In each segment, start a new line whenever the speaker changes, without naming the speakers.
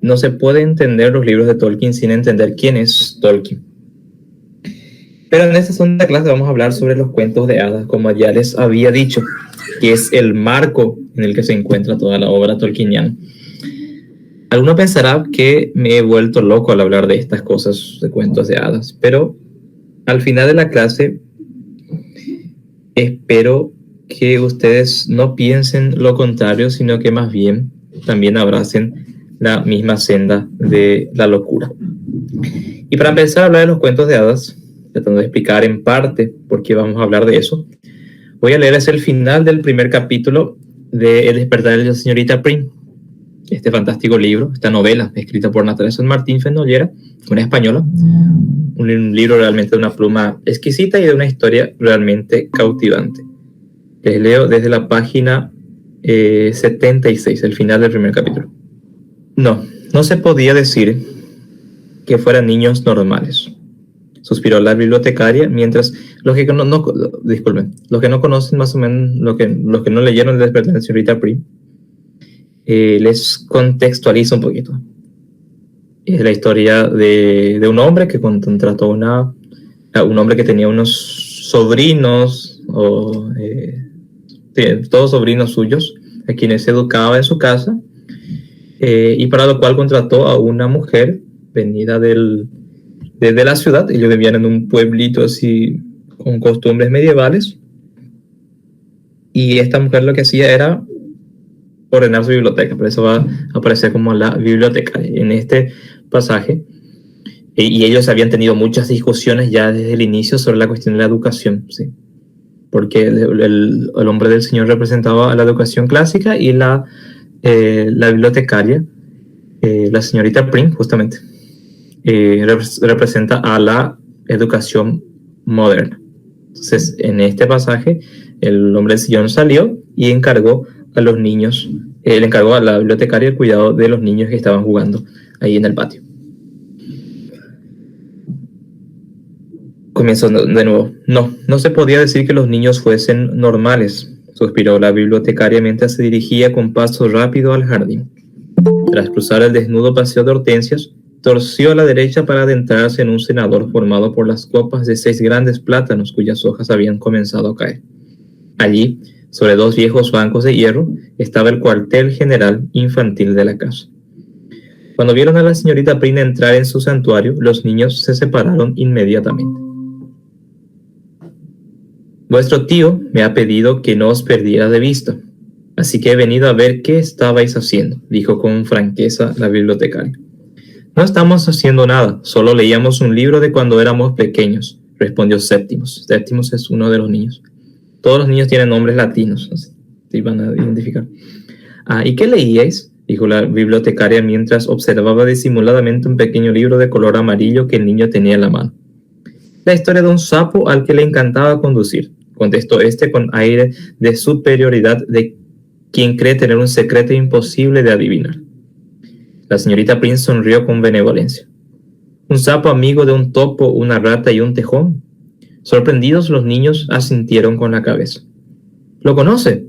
no se puede entender los libros de Tolkien sin entender quién es Tolkien. Pero en esta segunda clase vamos a hablar sobre los cuentos de hadas, como ya les había dicho, que es el marco en el que se encuentra toda la obra tolkieniana. Alguno pensará que me he vuelto loco al hablar de estas cosas, de cuentos de hadas, pero al final de la clase espero que ustedes no piensen lo contrario, sino que más bien también abracen la misma senda de la locura. Y para empezar a hablar de los cuentos de hadas, tratando de explicar en parte por qué vamos a hablar de eso, voy a leerles el final del primer capítulo de El despertar de la señorita Prim, este fantástico libro, esta novela escrita por Natalia San Martín Fenollera, una española, un libro realmente de una pluma exquisita y de una historia realmente cautivante. Les leo desde la página 76, el final del primer capítulo. No se podía decir que fueran niños normales, suspiró la bibliotecaria, mientras los que no conocen más o menos, los que no leyeron El despertar de la señorita Prim, les contextualizo un poquito. Es la historia de un hombre que contrató un hombre que tenía unos sobrinos, todos sobrinos suyos, a quienes educaba en su casa, y para lo cual contrató a una mujer venida de la ciudad. Ellos vivían en un pueblito así con costumbres medievales, y esta mujer lo que hacía era ordenar su biblioteca. Por eso va a aparecer como la bibliotecaria en este pasaje. Y ellos habían tenido muchas discusiones ya desde el inicio sobre la cuestión de la educación, ¿sí? Porque el hombre del Señor representaba a la educación clásica y la bibliotecaria, la señorita Prim, justamente, representa a la educación moderna. Entonces, en este pasaje, el hombre del Señor salió y encargó a los niños, le encargó a la bibliotecaria el cuidado de los niños que estaban jugando ahí en el patio. Comienzo de nuevo. No se podía decir que los niños fuesen normales, suspiró la bibliotecaria mientras se dirigía con paso rápido al jardín. Tras cruzar el desnudo paseo de hortensias, torció a la derecha para adentrarse en un cenador formado por las copas de 6 grandes plátanos cuyas hojas habían comenzado a caer. Allí, sobre 2 viejos bancos de hierro, estaba el cuartel general infantil de la casa. Cuando vieron a la señorita Prim entrar en su santuario, los niños se separaron inmediatamente. Vuestro tío me ha pedido que no os perdiera de vista, así que he venido a ver qué estabais haciendo, dijo con franqueza la bibliotecaria. No estamos haciendo nada, solo leíamos un libro de cuando éramos pequeños, respondió Séptimos. Séptimos es uno de los niños. Todos los niños tienen nombres latinos, así se van a identificar. ¿Y qué leíais?, dijo la bibliotecaria mientras observaba disimuladamente un pequeño libro de color amarillo que el niño tenía en la mano. La historia de un sapo al que le encantaba conducir, contestó este con aire de superioridad de quien cree tener un secreto imposible de adivinar. La señorita Prim sonrió con benevolencia. ¿Un sapo amigo de un topo, una rata y un tejón? Sorprendidos, los niños asintieron con la cabeza. ¿Lo conoce?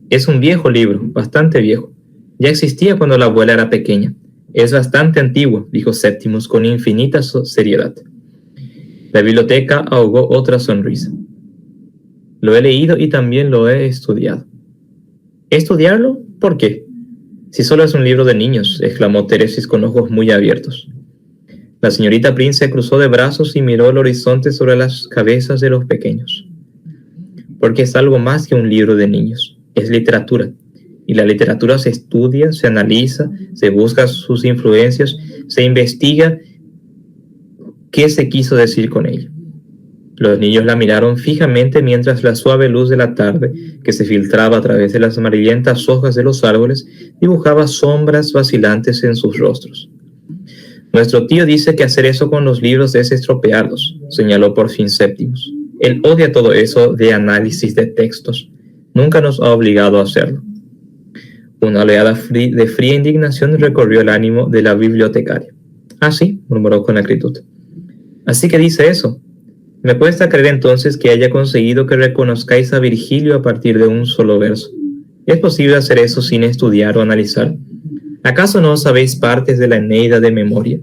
Es un viejo libro, bastante viejo. Ya existía cuando la abuela era pequeña. Es bastante antiguo, dijo Séptimos con infinita seriedad. La biblioteca ahogó otra sonrisa. Lo he leído y también lo he estudiado. ¿Estudiarlo? ¿Por qué? Si solo es un libro de niños, exclamó Teresis con ojos muy abiertos. La señorita Prim se cruzó de brazos y miró el horizonte sobre las cabezas de los pequeños. Porque es algo más que un libro de niños. Es literatura. Y la literatura se estudia, se analiza, se busca sus influencias, se investiga qué se quiso decir con ella. Los niños la miraron fijamente mientras la suave luz de la tarde, que se filtraba a través de las amarillentas hojas de los árboles, dibujaba sombras vacilantes en sus rostros. Nuestro tío dice que hacer eso con los libros es estropearlos, señaló por fin Séptimos. Él odia todo eso de análisis de textos. Nunca nos ha obligado a hacerlo. Una oleada de fría indignación recorrió el ánimo de la bibliotecaria. Ah, sí, murmuró con acritud. Así que dice eso. Me cuesta creer entonces que haya conseguido que reconozcáis a Virgilio a partir de un solo verso. ¿Es posible hacer eso sin estudiar o analizar? ¿Acaso no sabéis partes de la Eneida de memoria?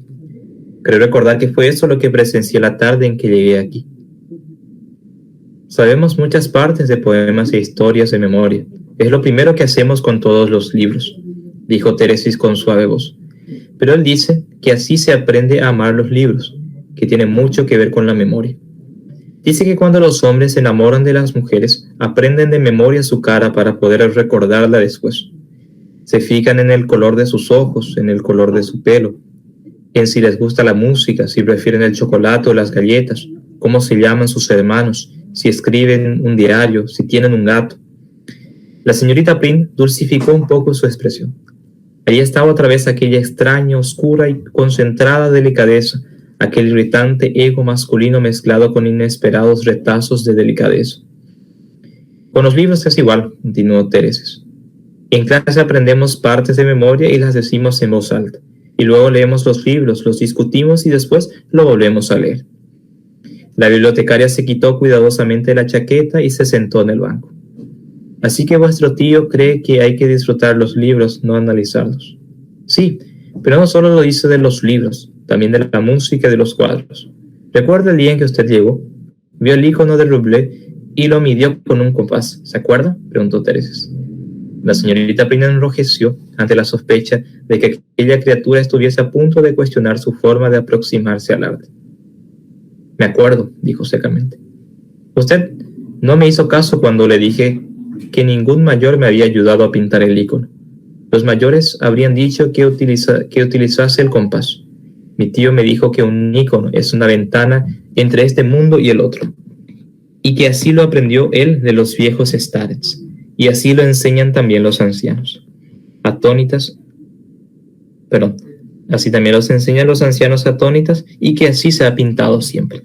Creo recordar que fue eso lo que presencié la tarde en que llegué aquí. Sabemos muchas partes de poemas e historias de memoria. Es lo primero que hacemos con todos los libros, dijo Teresis con suave voz. Pero él dice que así se aprende a amar los libros, que tiene mucho que ver con la memoria. Dice que cuando los hombres se enamoran de las mujeres, aprenden de memoria su cara para poder recordarla después. Se fijan en el color de sus ojos, en el color de su pelo, en si les gusta la música, si prefieren el chocolate o las galletas, cómo se llaman sus hermanos, si escriben un diario, si tienen un gato. La señorita Prim dulcificó un poco su expresión. Allí estaba otra vez aquella extraña, oscura y concentrada delicadeza, aquel irritante ego masculino mezclado con inesperados retazos de delicadeza. Con los libros es igual, continuó Teresis. En clase aprendemos partes de memoria y las decimos en voz alta, y luego leemos los libros, los discutimos y después lo volvemos a leer. La bibliotecaria se quitó cuidadosamente la chaqueta y se sentó en el banco. Así que vuestro tío cree que hay que disfrutar los libros, no analizarlos. Sí, pero no solo lo dice de los libros, también de la música y de los cuadros. ¿Recuerda el día en que usted llegó? Vio el icono de Rublé y lo midió con un compás. ¿Se acuerda?, preguntó Teresis. La señorita Prim enrojeció ante la sospecha de que aquella criatura estuviese a punto de cuestionar su forma de aproximarse al arte. Me acuerdo, dijo secamente. Usted no me hizo caso cuando le dije que ningún mayor me había ayudado a pintar el icono. Los mayores habrían dicho que utilizase el compás. Mi tío me dijo que un icono es una ventana entre este mundo y el otro, y que así lo aprendió él de los viejos starets, y así lo enseñan también los ancianos. Así también los enseñan los ancianos atónitas, y que así se ha pintado siempre.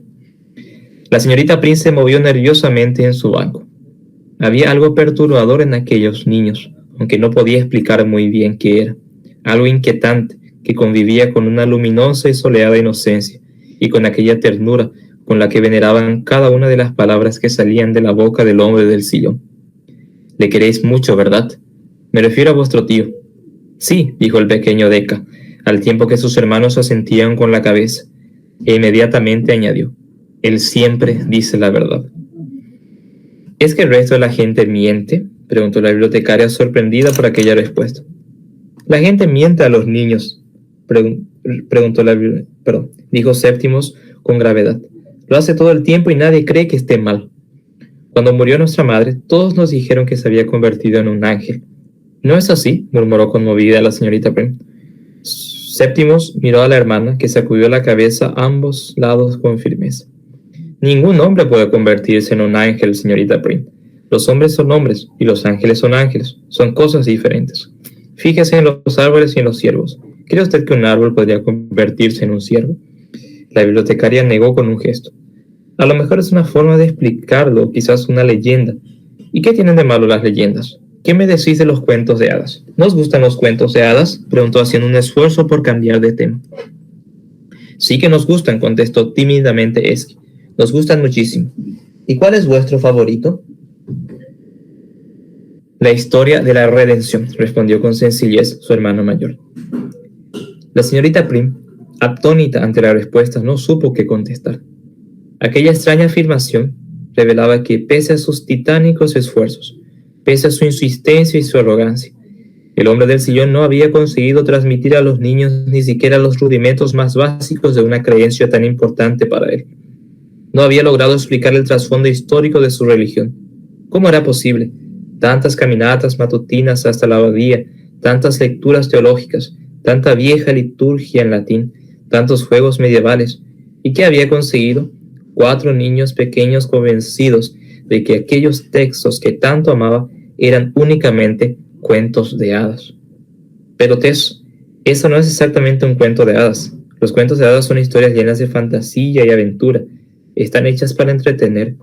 La señorita Prim se movió nerviosamente en su banco. Había algo perturbador en aquellos niños, aunque no podía explicar muy bien qué era. Algo inquietante que convivía con una luminosa y soleada inocencia, y con aquella ternura con la que veneraban cada una de las palabras que salían de la boca del hombre del sillón. Le queréis mucho, ¿verdad? Me refiero a vuestro tío. Sí, dijo el pequeño Decca, al tiempo que sus hermanos asentían con la cabeza, e inmediatamente añadió: él siempre dice la verdad. ¿Es que el resto de la gente miente?, preguntó la bibliotecaria sorprendida por aquella respuesta. La gente miente a los niños, dijo Séptimos con gravedad. Lo hace todo el tiempo y nadie cree que esté mal. Cuando murió nuestra madre, todos nos dijeron que se había convertido en un ángel. ¿No es así?, murmuró conmovida la señorita Prim. Séptimos miró a la hermana, que sacudió la cabeza a ambos lados con firmeza. Ningún hombre puede convertirse en un ángel, señorita Prim. Los hombres son hombres y los ángeles son ángeles. Son cosas diferentes. Fíjese en los árboles y en los ciervos. ¿Cree usted que un árbol podría convertirse en un ciervo? La bibliotecaria negó con un gesto. A lo mejor es una forma de explicarlo, quizás una leyenda. ¿Y qué tienen de malo las leyendas? ¿Qué me decís de los cuentos de hadas? ¿No os gustan los cuentos de hadas?, preguntó haciendo un esfuerzo por cambiar de tema. Sí que nos gustan, contestó tímidamente Esqui. Nos gustan muchísimo. ¿Y cuál es vuestro favorito? La historia de la redención, respondió con sencillez su hermano mayor. La señorita Prim, atónita ante la respuesta, no supo qué contestar. Aquella extraña afirmación revelaba que, pese a sus titánicos esfuerzos, pese a su insistencia y su arrogancia, el hombre del sillón no había conseguido transmitir a los niños ni siquiera los rudimentos más básicos de una creencia tan importante para él. No había logrado explicar el trasfondo histórico de su religión. ¿Cómo era posible? Tantas caminatas matutinas hasta la abadía, tantas lecturas teológicas, tanta vieja liturgia en latín, tantos juegos medievales. ¿Y qué había conseguido? 4 niños pequeños convencidos de que aquellos textos que tanto amaba eran únicamente cuentos de hadas. Pero Tess, eso no es exactamente un cuento de hadas. Los cuentos de hadas son historias llenas de fantasía y aventura. Están hechas para entretener.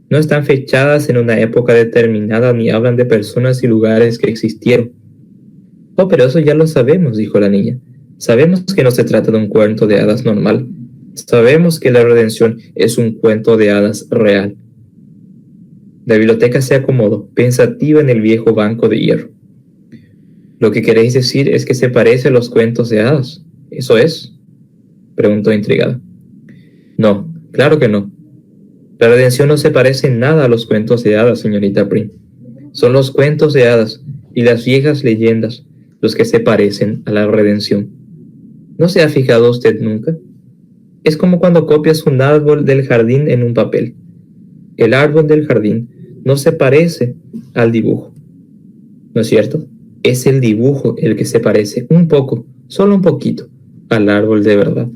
No están fechadas en una época determinada ni hablan de personas y lugares que existieron. Oh, pero eso ya lo sabemos, dijo la niña. Sabemos que no se trata de un cuento de hadas normal. Sabemos que la redención es un cuento de hadas real. La biblioteca se acomodó, pensativa en el viejo banco de hierro. ¿Lo que queréis decir es que se parece a los cuentos de hadas? ¿Eso es?, preguntó intrigada. No, claro que no. La redención no se parece en nada a los cuentos de hadas, señorita Prim. Son los cuentos de hadas y las viejas leyendas los que se parecen a la redención. ¿No se ha fijado usted nunca? Es como cuando copias un árbol del jardín en un papel. El árbol del jardín no se parece al dibujo, ¿no es cierto? Es el dibujo el que se parece un poco, solo un poquito, al árbol de verdad.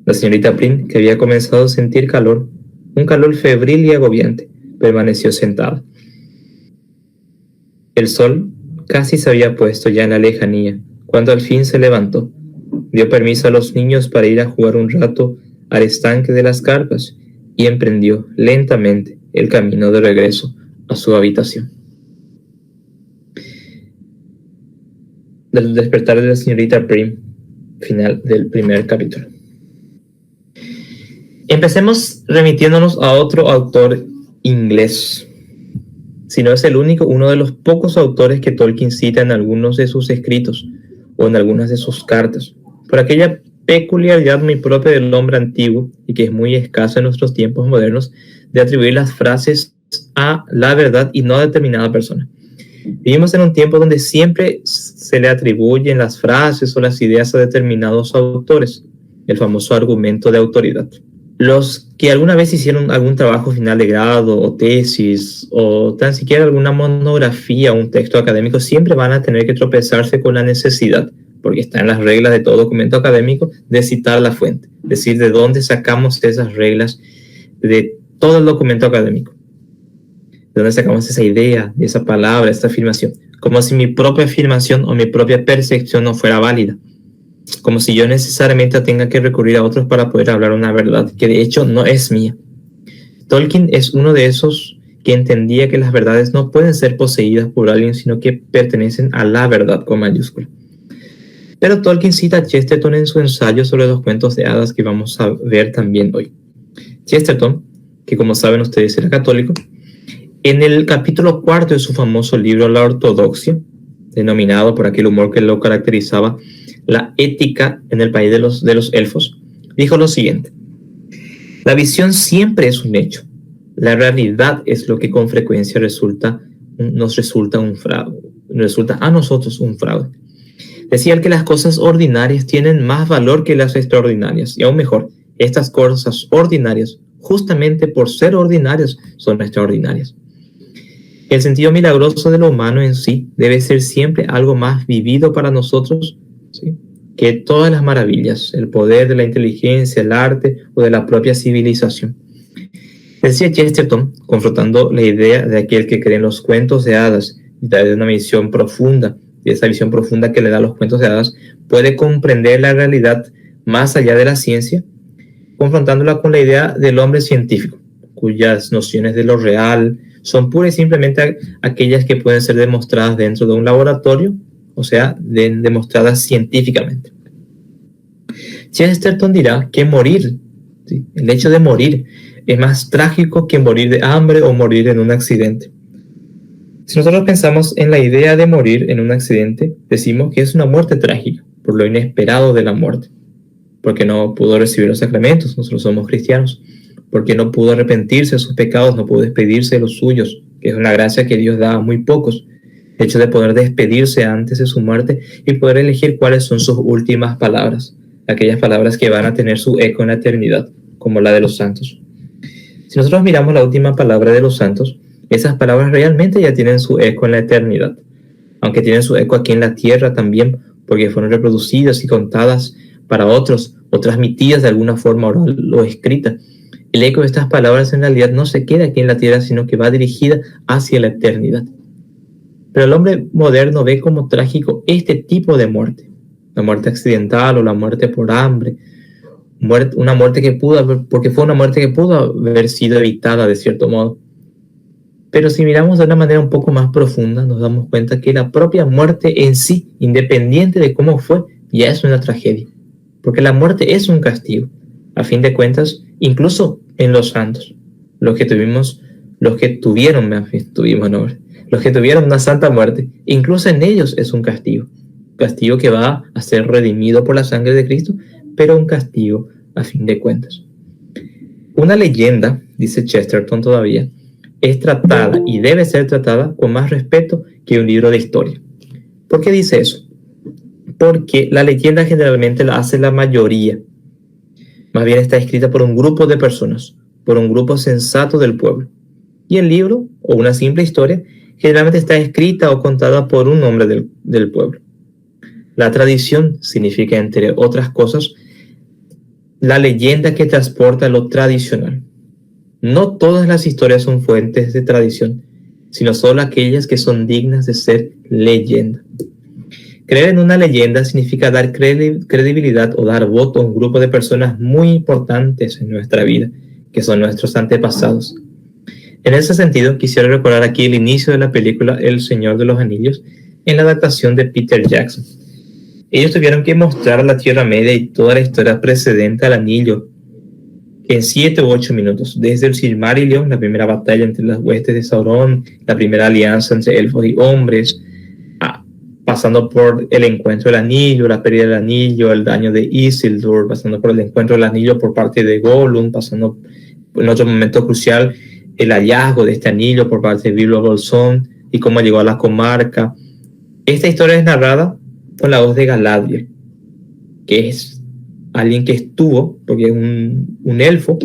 La señorita Prim, que había comenzado a sentir calor, un calor febril y agobiante, permaneció sentada. El sol casi se había puesto ya en la lejanía, cuando al fin se levantó. Dio permiso a los niños para ir a jugar un rato al estanque de las carpas y emprendió lentamente el camino de regreso a su habitación. Del despertar de la señorita Prim, final del primer capítulo. Empecemos remitiéndonos a otro autor inglés. Si no es el único, uno de los pocos autores que Tolkien cita en algunos de sus escritos o en algunas de sus cartas, por aquella peculiaridad muy propia del hombre antiguo y que es muy escasa en nuestros tiempos modernos, de atribuir las frases a la verdad y no a determinada persona. Vivimos en un tiempo donde siempre se le atribuyen las frases o las ideas a determinados autores, el famoso argumento de autoridad. Los que alguna vez hicieron algún trabajo final de grado o tesis o tan siquiera alguna monografía o un texto académico siempre van a tener que tropezarse con la necesidad, porque está en las reglas de todo documento académico, de citar la fuente, es decir, de dónde sacamos esas reglas de todo el documento académico, de dónde sacamos esa idea, esa palabra, esta afirmación, como si mi propia afirmación o mi propia percepción no fuera válida, como si yo necesariamente tenga que recurrir a otros para poder hablar una verdad que de hecho no es mía. Tolkien es uno de esos que entendía que las verdades no pueden ser poseídas por alguien, sino que pertenecen a la verdad con mayúscula. Pero Tolkien cita a Chesterton en su ensayo sobre los cuentos de hadas que vamos a ver también hoy. Chesterton, que como saben ustedes era católico, en el capítulo 4 de su famoso libro La Ortodoxia, denominado por aquel humor que lo caracterizaba La ética en el país de los elfos, dijo lo siguiente: la visión siempre es un hecho, la realidad es lo que con frecuencia resulta a nosotros un fraude. Decía que las cosas ordinarias tienen más valor que las extraordinarias, y aún mejor, estas cosas ordinarias, justamente por ser ordinarias, son extraordinarias. El sentido milagroso de lo humano en sí debe ser siempre algo más vivido para nosotros, ¿sí?, que todas las maravillas, el poder de la inteligencia, el arte o de la propia civilización. Decía Chesterton, confrontando la idea de aquel que cree en los cuentos de hadas y de una visión profunda, y esa visión profunda que le da los cuentos de hadas, puede comprender la realidad más allá de la ciencia, confrontándola con la idea del hombre científico, cuyas nociones de lo real son pura y simplemente aquellas que pueden ser demostradas dentro de un laboratorio, o sea, demostradas científicamente. Chesterton dirá que morir, ¿sí?, el hecho de morir, es más trágico que morir de hambre o morir en un accidente. Si nosotros pensamos en la idea de morir en un accidente, decimos que es una muerte trágica, por lo inesperado de la muerte, porque no pudo recibir los sacramentos, nosotros somos cristianos, porque no pudo arrepentirse de sus pecados, no pudo despedirse de los suyos, que es una gracia que Dios da a muy pocos, el hecho de poder despedirse antes de su muerte y poder elegir cuáles son sus últimas palabras, aquellas palabras que van a tener su eco en la eternidad, como la de los santos. Si nosotros miramos la última palabra de los santos, esas palabras realmente ya tienen su eco en la eternidad, aunque tienen su eco aquí en la tierra también, porque fueron reproducidas y contadas para otros, o transmitidas de alguna forma oral o escrita. El eco de estas palabras en realidad no se queda aquí en la tierra, sino que va dirigida hacia la eternidad. Pero el hombre moderno ve como trágico este tipo de muerte, la muerte accidental o la muerte por hambre, una muerte que porque fue una muerte que pudo haber sido evitada de cierto modo. Pero si miramos de una manera un poco más profunda, nos damos cuenta que la propia muerte en sí, independiente de cómo fue, ya es una tragedia, porque la muerte es un castigo. A fin de cuentas, incluso en los santos, los que tuvieron los que tuvieron una santa muerte, incluso en ellos es un castigo que va a ser redimido por la sangre de Cristo, pero un castigo a fin de cuentas. Una leyenda, dice Chesterton todavía, es tratada y debe ser tratada con más respeto que un libro de historia. ¿Por qué dice eso? Porque la leyenda generalmente la hace la mayoría. Más bien está escrita por un grupo de personas, por un grupo sensato del pueblo. Y el libro, o una simple historia, generalmente está escrita o contada por un hombre del pueblo. La tradición significa, entre otras cosas, la leyenda que transporta lo tradicional. No todas las historias son fuentes de tradición, sino solo aquellas que son dignas de ser leyenda. Creer en una leyenda significa dar credibilidad o dar voto a un grupo de personas muy importantes en nuestra vida, que son nuestros antepasados. En ese sentido, quisiera recordar aquí el inicio de la película El Señor de los Anillos, en la adaptación de Peter Jackson. Ellos tuvieron que mostrar la Tierra Media y toda la historia precedente al anillo en 7 u 8 minutos, desde el Silmarillion, la primera batalla entre las huestes de Sauron, la primera alianza entre elfos y hombres, pasando por el encuentro del anillo, la pérdida del anillo, el daño de Isildur, pasando por el encuentro del anillo por parte de Gollum, pasando en otro momento crucial el hallazgo de este anillo por parte de Bilbo Bolsón y cómo llegó a la comarca. Esta historia es narrada con la voz de Galadriel, que es alguien que estuvo, porque es un elfo,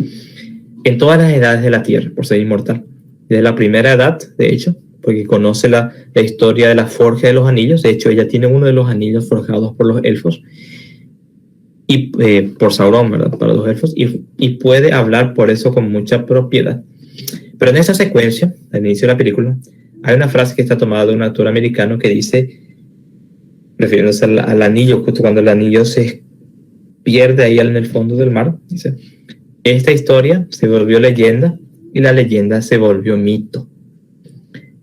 en todas las edades de la Tierra, por ser inmortal. Desde la primera edad, de hecho, porque conoce la historia de la forja de los anillos. De hecho, ella tiene uno de los anillos forjados por los elfos, y por Sauron, ¿verdad? Para los elfos, y puede hablar por eso con mucha propiedad. Pero en esa secuencia, al inicio de la película, hay una frase que está tomada de un actor americano que dice, refiriéndose al anillo, justo cuando el anillo se pierde ahí en el fondo del mar, dice: esta historia se volvió leyenda y la leyenda se volvió mito.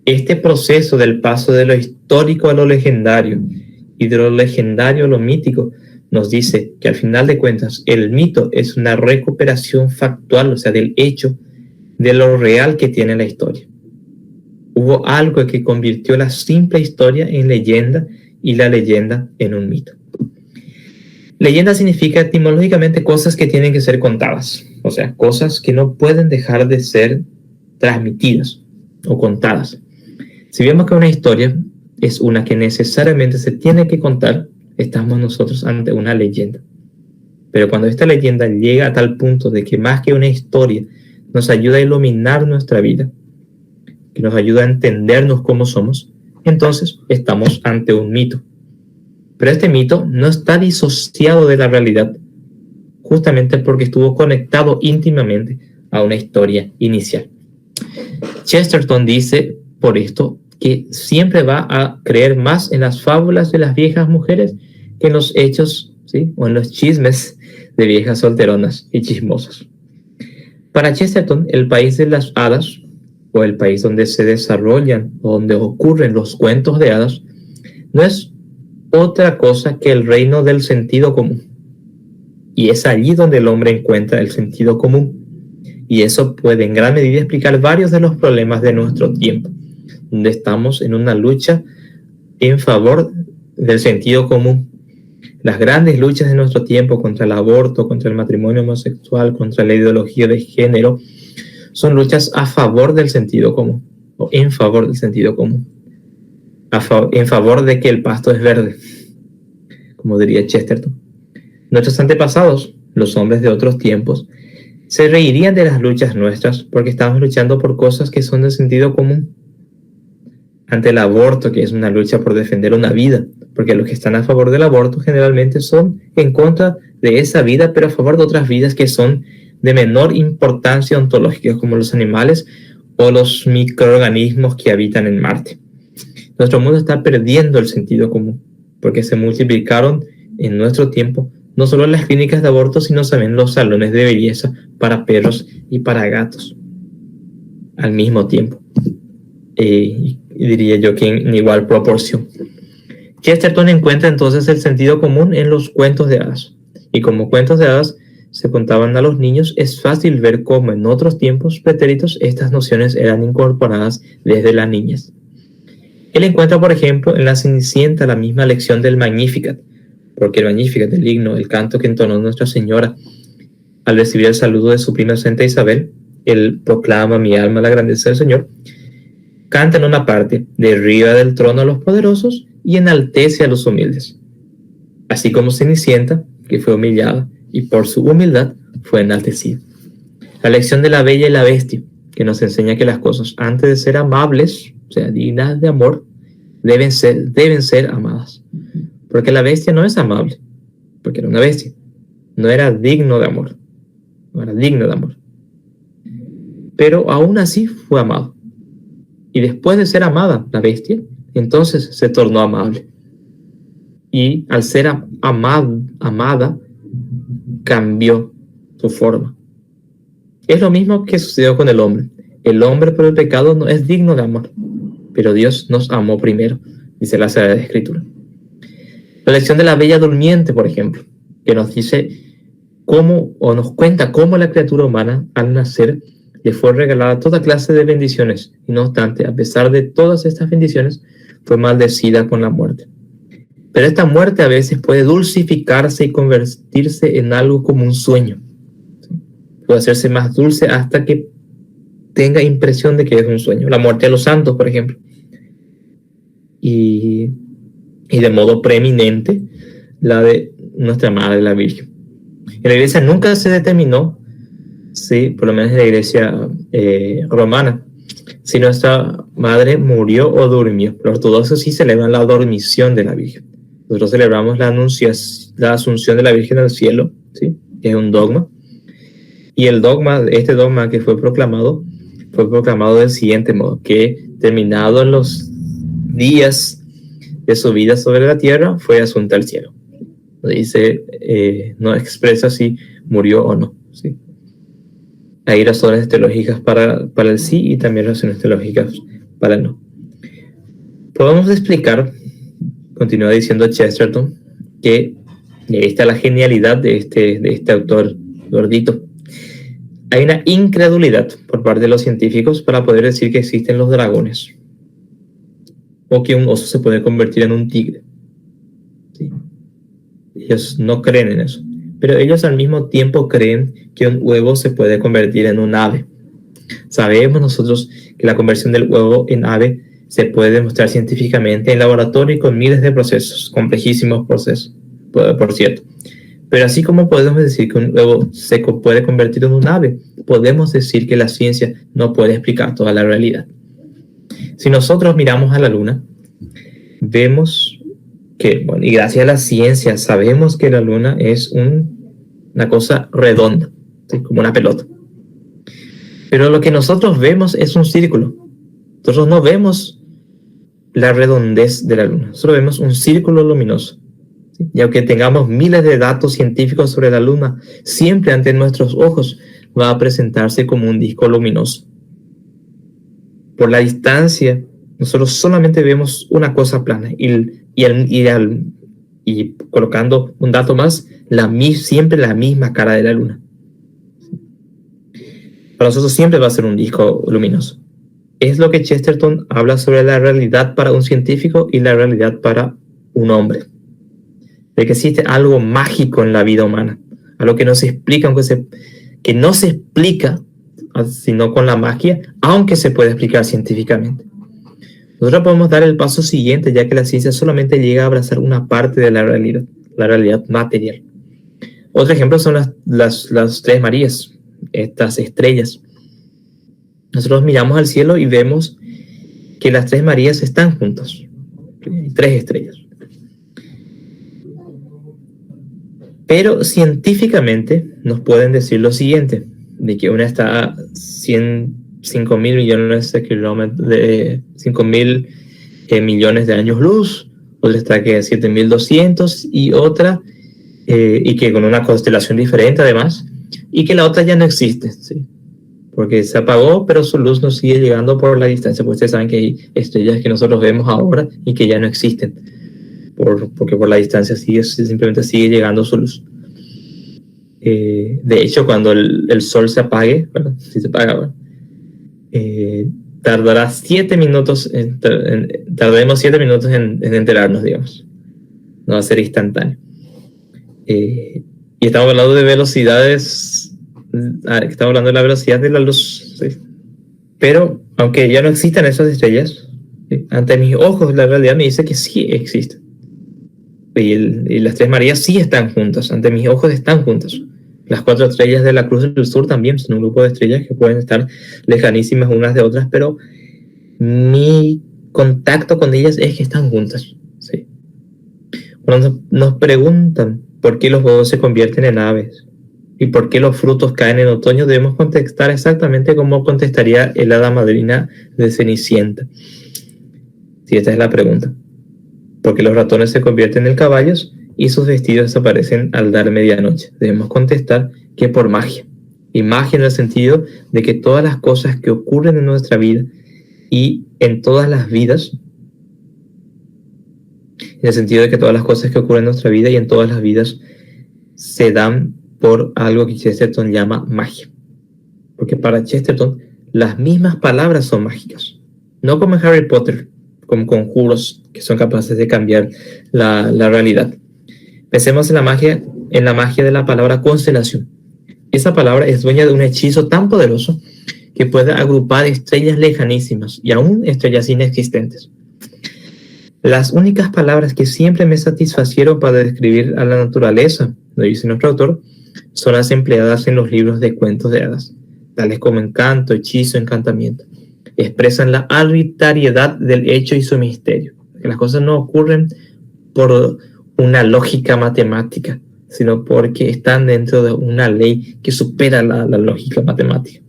Este proceso del paso de lo histórico a lo legendario y de lo legendario a lo mítico nos dice que al final de cuentas el mito es una recuperación factual, o sea, del hecho, de lo real que tiene la historia. Hubo algo que convirtió la simple historia en leyenda y la leyenda en un mito. Leyenda significa etimológicamente cosas que tienen que ser contadas, o sea, cosas que no pueden dejar de ser transmitidas o contadas. Si vemos que una historia es una que necesariamente se tiene que contar, estamos nosotros ante una leyenda. Pero cuando esta leyenda llega a tal punto de que más que una historia nos ayuda a iluminar nuestra vida, que nos ayuda a entendernos cómo somos, entonces estamos ante un mito. Pero este mito no está disociado de la realidad, justamente porque estuvo conectado íntimamente a una historia inicial. Chesterton dice por esto que siempre va a creer más en las fábulas de las viejas mujeres que en los hechos, ¿sí?, o en los chismes de viejas solteronas y chismosas. Para Chesterton, el país de las hadas, o el país donde se desarrollan o donde ocurren los cuentos de hadas, no es otra cosa que el reino del sentido común. Y es allí donde el hombre encuentra el sentido común. Y eso puede en gran medida explicar varios de los problemas de nuestro tiempo, donde estamos en una lucha en favor del sentido común. Las grandes luchas de nuestro tiempo contra el aborto, contra el matrimonio homosexual, contra la ideología de género, son luchas a favor del sentido común, o en favor del sentido común, en favor de que el pasto es verde, como diría Chesterton. Nuestros antepasados, los hombres de otros tiempos, se reirían de las luchas nuestras porque estamos luchando por cosas que son del sentido común. Ante el aborto, que es una lucha por defender una vida, porque los que están a favor del aborto generalmente son en contra de esa vida, pero a favor de otras vidas que son de menor importancia ontológica, como los animales o los microorganismos que habitan en Marte. Nuestro mundo está perdiendo el sentido común, porque se multiplicaron en nuestro tiempo no solo las clínicas de aborto, sino también los salones de belleza para perros y para gatos al mismo tiempo. Y diría yo que en igual proporción. Chesterton encuentra entonces el sentido común en los cuentos de hadas. Y como cuentos de hadas se contaban a los niños, es fácil ver cómo en otros tiempos pretéritos estas nociones eran incorporadas desde la niñez. Él encuentra, por ejemplo, en la Cenicienta la misma lección del Magnificat, porque el Magnificat, el himno, el canto que entonó Nuestra Señora al recibir el saludo de su prima Santa Isabel, él proclama mi alma la grandeza del Señor, canta en una parte, derriba del trono a los poderosos y enaltece a los humildes. Así como Cenicienta, que fue humillada y por su humildad fue enaltecida. La lección de la bella y la bestia, que nos enseña que las cosas, antes de ser amables, o sea, dignas de amor, deben ser amadas. Porque la bestia no es amable, porque era una bestia. No era digno de amor. No era digno de amor. Pero aún así fue amado. Y después de ser amada, la bestia, entonces se tornó amable. Y al ser amada, cambió su forma. Es lo mismo que sucedió con el hombre. El hombre por el pecado no es digno de amor, pero Dios nos amó primero, dice la Sagrada Escritura. La lección de la Bella Durmiente, por ejemplo, que nos dice cómo, o nos cuenta cómo la criatura humana, al nacer, le fue regalada toda clase de bendiciones, y no obstante, a pesar de todas estas bendiciones, fue maldecida con la muerte. Pero esta muerte a veces puede dulcificarse y convertirse en algo como un sueño. Puede hacerse más dulce hasta que tenga impresión de que es un sueño. La muerte de los santos, por ejemplo. Y de modo preeminente, la de nuestra Madre, la Virgen. En la Iglesia nunca se determinó, sí, por lo menos en la Iglesia romana, si nuestra Madre murió o durmió. Los ortodoxos sí celebran la dormición de la Virgen. Nosotros celebramos la Asunción de la Virgen al cielo, ¿sí? Que es un dogma. Y este dogma que fue proclamado del siguiente modo, que terminados los días de su vida sobre la tierra, fue asunta al cielo. Dice, no expresa si murió o no, ¿sí? Hay razones teológicas para el sí y también razones teológicas para el no. Podemos explicar, continúa diciendo Chesterton, que ahí está la genialidad de este autor gordito. Hay una incredulidad por parte de los científicos para poder decir que existen los dragones o que un oso se puede convertir en un tigre. ¿Sí? Ellos no creen en eso, pero ellos al mismo tiempo creen que un huevo se puede convertir en un ave. Sabemos nosotros que la conversión del huevo en ave se puede demostrar científicamente en laboratorio y con miles de procesos, complejísimos procesos, por cierto. Pero así como podemos decir que un huevo seco puede convertir en un ave, podemos decir que la ciencia no puede explicar toda la realidad. Si nosotros miramos a la luna, vemos que, bueno, y gracias a la ciencia sabemos que la luna es una cosa redonda, ¿sí? Como una pelota. Pero lo que nosotros vemos es un círculo. Nosotros no vemos la redondez de la luna, solo vemos un círculo luminoso. Y aunque tengamos miles de datos científicos sobre la luna, siempre ante nuestros ojos va a presentarse como un disco luminoso. Por la distancia, nosotros solamente vemos una cosa plana y colocando un dato más, siempre la misma cara de la luna. Para nosotros siempre va a ser un disco luminoso. Es lo que Chesterton habla sobre la realidad para un científico y la realidad para un hombre. De que existe algo mágico en la vida humana, algo que no se explica, que no se explica sino con la magia, aunque se puede explicar científicamente. Nosotros podemos dar el paso siguiente, ya que la ciencia solamente llega a abrazar una parte de la realidad material. Otro ejemplo son las Tres Marías, estas estrellas. Nosotros miramos al cielo y vemos que las Tres Marías están juntas. Hay tres estrellas. Pero científicamente nos pueden decir lo siguiente, de que una está a 5 mil millones de kilómetros, de 5 mil millones de años luz, otra está que a 7.200 y otra, y que con una constelación diferente además, y que la otra ya no existe, ¿sí? Porque se apagó, pero su luz nos sigue llegando por la distancia, pues ustedes saben que hay estrellas que nosotros vemos ahora y que ya no existen. Porque por la distancia simplemente sigue llegando su luz. De hecho, cuando el sol se apague, bueno, si se apaga, tardaremos 7 minutos en enterarnos, digamos. No va a ser instantáneo. Y estamos hablando de velocidades, estamos hablando de la velocidad de la luz, ¿sí? Pero aunque ya no existan esas estrellas, ¿sí?, ante mis ojos la realidad me dice que sí existen. Y las tres Marías sí están juntas, ante mis ojos están juntas. Las 4 estrellas de la Cruz del Sur también son un grupo de estrellas que pueden estar lejanísimas unas de otras, pero mi contacto con ellas es que están juntas, ¿sí? Cuando nos preguntan por qué los huevos se convierten en aves y por qué los frutos caen en otoño, debemos contestar exactamente como contestaría el hada madrina de Cenicienta. Si esta es la pregunta. ¿Por qué los ratones se convierten en caballos y sus vestidos desaparecen al dar medianoche? Debemos contestar que por magia. Y magia en el sentido de que todas las cosas que ocurren en nuestra vida y en todas las vidas, en el sentido de que todas las cosas que ocurren en nuestra vida y en todas las vidas se dan por algo que Chesterton llama magia. Porque para Chesterton las mismas palabras son mágicas. No como en Harry Potter, con conjuros que son capaces de cambiar la realidad. Pensemos en la magia de la palabra constelación. Esa palabra es dueña de un hechizo tan poderoso que puede agrupar estrellas lejanísimas y aún estrellas inexistentes. Las únicas palabras que siempre me satisfacieron para describir a la naturaleza, lo dice nuestro autor, son las empleadas en los libros de cuentos de hadas, tales como encanto, hechizo, encantamiento. Expresan la arbitrariedad del hecho y su misterio. Que las cosas no ocurren por una lógica matemática, sino porque están dentro de una ley que supera la lógica matemática.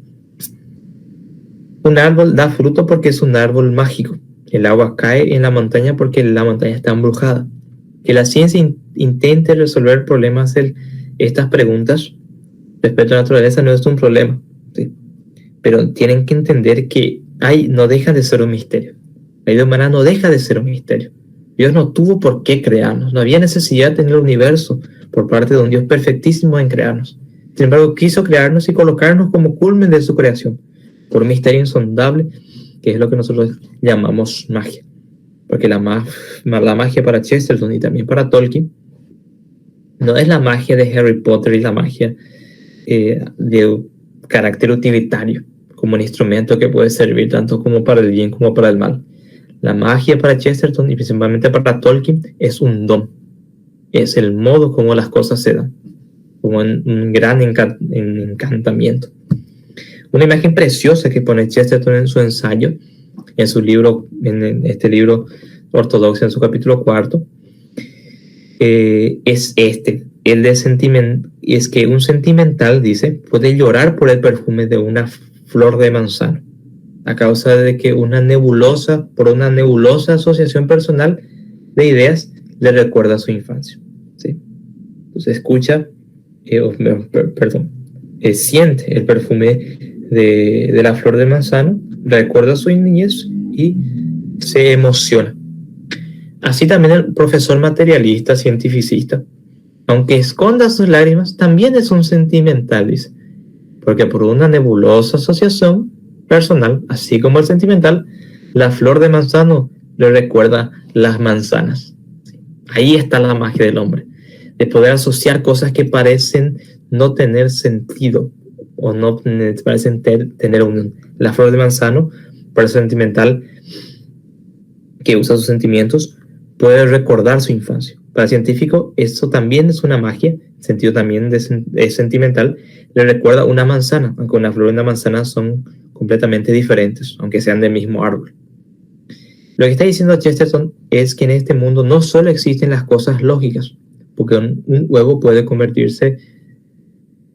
Un árbol da fruto porque es un árbol mágico. El agua cae en la montaña porque la montaña está embrujada. Que la ciencia intente resolver problemas de estas preguntas respecto a la naturaleza no es un problema, ¿sí? Pero tienen que entender que no deja de ser un misterio. La vida humana no deja de ser un misterio. Dios no tuvo por qué crearnos. No había necesidad de tener el universo por parte de un Dios perfectísimo en crearnos. Sin embargo, quiso crearnos y colocarnos como culmen de su creación, por un misterio insondable, que es lo que nosotros llamamos magia. Porque la magia para Chesterton y también para Tolkien no es la magia de Harry Potter y la magia de carácter utilitario, como un instrumento que puede servir tanto como para el bien como para el mal. La magia para Chesterton y principalmente para Tolkien es un don. Es el modo como las cosas se dan, como un gran encantamiento. Una imagen preciosa que pone Chesterton en su ensayo, en su libro, en este libro ortodoxo, en su capítulo 4, es el de sentimiento. Y es que un sentimental, dice, puede llorar por el perfume de una flor de manzano, a causa de que por una nebulosa asociación personal de ideas le recuerda a su infancia, ¿sí? Entonces siente el perfume de la flor de manzano, recuerda su niñez y se emociona. Así también el profesor materialista, cientificista, aunque esconda sus lágrimas, también es un sentimental, dice, porque por una nebulosa asociación personal, así como el sentimental, la flor de manzano le recuerda las manzanas. Ahí está la magia del hombre, de poder asociar cosas que parecen no tener sentido o no parecen tener unión. La flor de manzano, para el sentimental que usa sus sentimientos, puede recordar su infancia. Para el científico, eso también es una magia, sentido también es sentimental, le recuerda una manzana, aunque una flor y una manzana son completamente diferentes, aunque sean del mismo árbol. Lo que está diciendo Chesterton es que en este mundo no solo existen las cosas lógicas, porque un huevo puede convertirse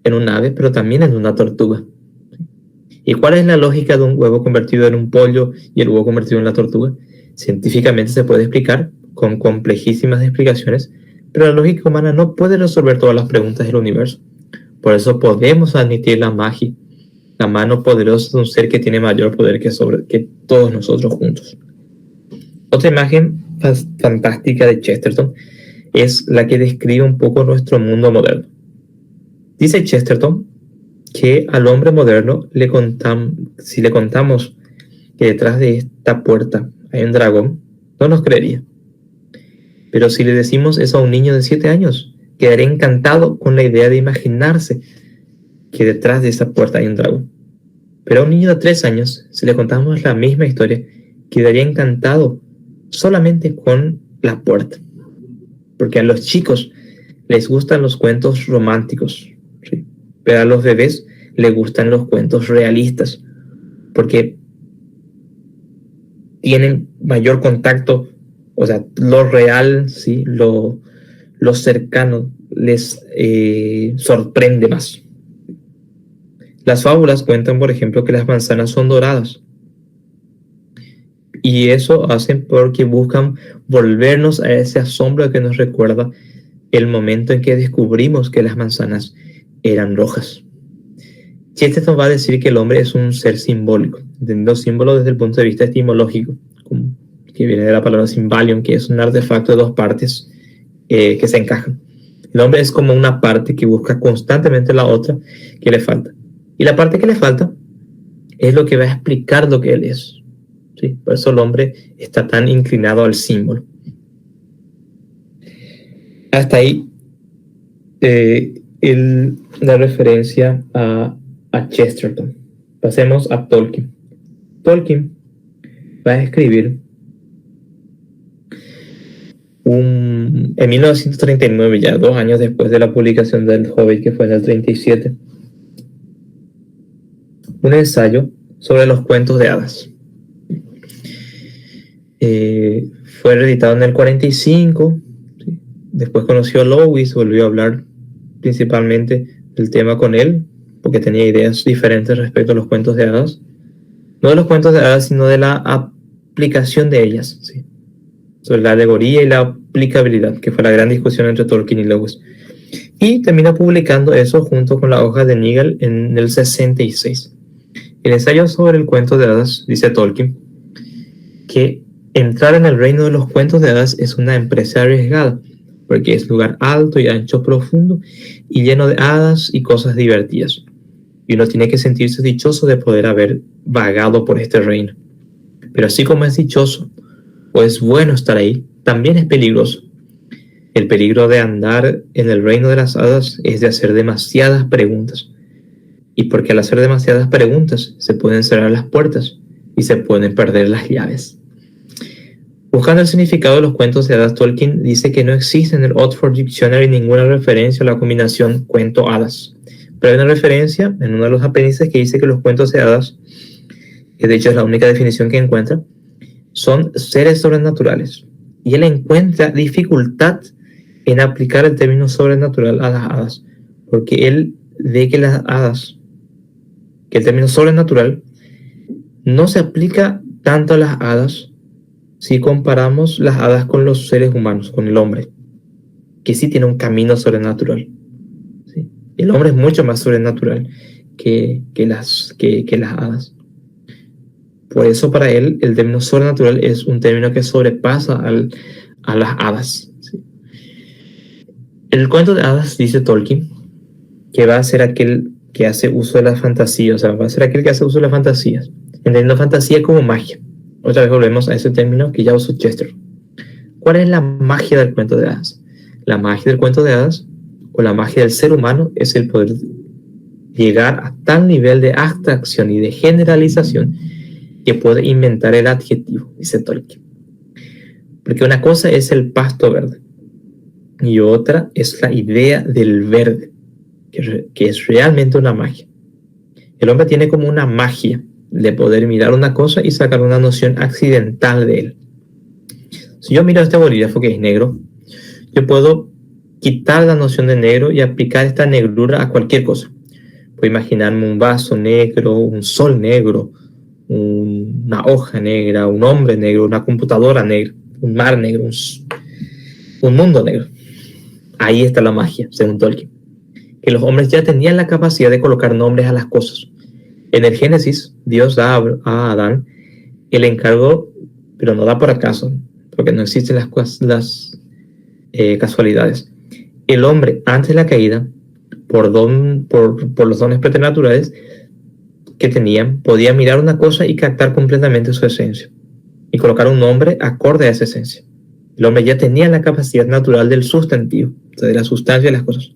en un ave, pero también en una tortuga. ¿Y cuál es la lógica de un huevo convertido en un pollo y el huevo convertido en la tortuga? Científicamente se puede explicar con complejísimas explicaciones, pero la lógica humana no puede resolver todas las preguntas del universo. Por eso podemos admitir la magia, la mano poderosa de un ser que tiene mayor poder que todos nosotros juntos. Otra imagen fantástica de Chesterton es la que describe un poco nuestro mundo moderno. Dice Chesterton que al hombre moderno si le contamos que detrás de esta puerta hay un dragón, no nos creería. Pero si le decimos eso a un niño de 7 años, quedaría encantado con la idea de imaginarse que detrás de esa puerta hay un dragón. Pero a un niño de 3 años, si le contamos la misma historia, quedaría encantado solamente con la puerta. Porque a los chicos les gustan los cuentos románticos, ¿sí? Pero a los bebés les gustan los cuentos realistas, porque tienen mayor contacto, o sea, lo real, ¿sí? lo cercano les sorprende más. Las fábulas cuentan, por ejemplo, que las manzanas son doradas. Y eso hacen porque buscan volvernos a ese asombro que nos recuerda el momento en que descubrimos que las manzanas eran rojas. Chesterton va a decir que el hombre es un ser simbólico, entendiendo símbolo desde el punto de vista etimológico, que viene de la palabra symbalion, que es un artefacto de dos partes que se encajan. El hombre es como una parte que busca constantemente la otra que le falta. Y la parte que le falta es lo que va a explicar lo que él es. ¿Sí? Por eso el hombre está tan inclinado al símbolo. Hasta ahí la referencia a Chesterton. Pasemos a Tolkien. Tolkien va a escribir en 1939, ya 2 años después de la publicación del Hobbit, que fue en el 37, un ensayo sobre los cuentos de hadas. Fue reeditado en el 45, ¿sí? Después conoció a Lewis, volvió a hablar principalmente del tema con él, porque tenía ideas diferentes respecto a los cuentos de hadas. No de los cuentos de hadas, sino de la aplicación de ellas, ¿sí? Sobre la alegoría y la aplicabilidad, que fue la gran discusión entre Tolkien y Lewis. Y termina publicando eso junto con la hoja de Nigel en el 66. El ensayo sobre el cuento de hadas, dice Tolkien, que entrar en el reino de los cuentos de hadas es una empresa arriesgada, porque es lugar alto y ancho, profundo y lleno de hadas y cosas divertidas. Y uno tiene que sentirse dichoso de poder haber vagado por este reino. Pero así como es dichoso o es bueno estar ahí, también es peligroso. El peligro de andar en el reino de las hadas es de hacer demasiadas preguntas. Y porque al hacer demasiadas preguntas se pueden cerrar las puertas y se pueden perder las llaves. Buscando el significado de los cuentos de hadas, Tolkien dice que no existe en el Oxford Dictionary ninguna referencia a la combinación cuento-hadas. Pero hay una referencia en uno de los apéndices que dice que los cuentos de hadas, que de hecho es la única definición que encuentra, son seres sobrenaturales. Y él encuentra dificultad en aplicar el término sobrenatural a las hadas, porque él ve que las hadas, que el término sobrenatural no se aplica tanto a las hadas si comparamos las hadas con los seres humanos, con el hombre, que sí tiene un camino sobrenatural. ¿Sí? El hombre es mucho más sobrenatural que las hadas. Por eso para él el término sobrenatural es un término que sobrepasa a las hadas. ¿Sí? El cuento de hadas, dice Tolkien, que va a ser aquel que hace uso de la fantasía, o sea, va a ser aquel que hace uso de las fantasías, entendiendo fantasía como magia. Otra vez volvemos a ese término que ya usó Chester. ¿Cuál es la magia del cuento de hadas? La magia del cuento de hadas, o la magia del ser humano, es el poder llegar a tal nivel de abstracción y de generalización que puede inventar el adjetivo, dice Tolkien. Porque una cosa es el pasto verde y otra es la idea del verde, que es realmente una magia. El hombre tiene como una magia de poder mirar una cosa y sacar una noción accidental de él. Si yo miro este bolígrafo que es negro, yo puedo quitar la noción de negro y aplicar esta negrura a cualquier cosa. Puedo imaginarme un vaso negro, un sol negro, una hoja negra, un hombre negro, una computadora negra, un mar negro, un mundo negro. Ahí está la magia, según Tolkien. Que los hombres ya tenían la capacidad de colocar nombres a las cosas. En el Génesis, Dios da a Adán el encargo, pero no da por acaso, porque no existen las casualidades. El hombre, antes de la caída, por los dones preternaturales, que tenían podía mirar una cosa y captar completamente su esencia y colocar un nombre acorde a esa esencia. El hombre ya tenía la capacidad natural del sustantivo, o sea, de la sustancia de las cosas.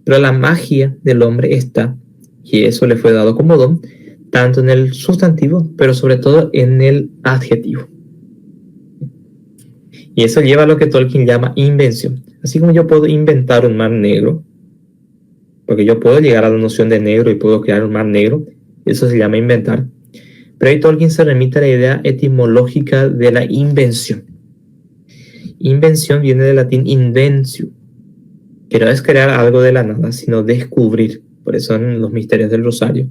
Pero la magia del hombre está, y eso le fue dado como don, tanto en el sustantivo, pero sobre todo en el adjetivo. Y eso lleva a lo que Tolkien llama invención. Así como yo puedo inventar un mar negro, porque yo puedo llegar a la noción de negro y puedo crear un mar negro, eso se llama inventar. Pero ahí Tolkien se remite a la idea etimológica de la invención. Invención viene del latín inventio, que no es crear algo de la nada, sino descubrir. Por eso en los misterios del Rosario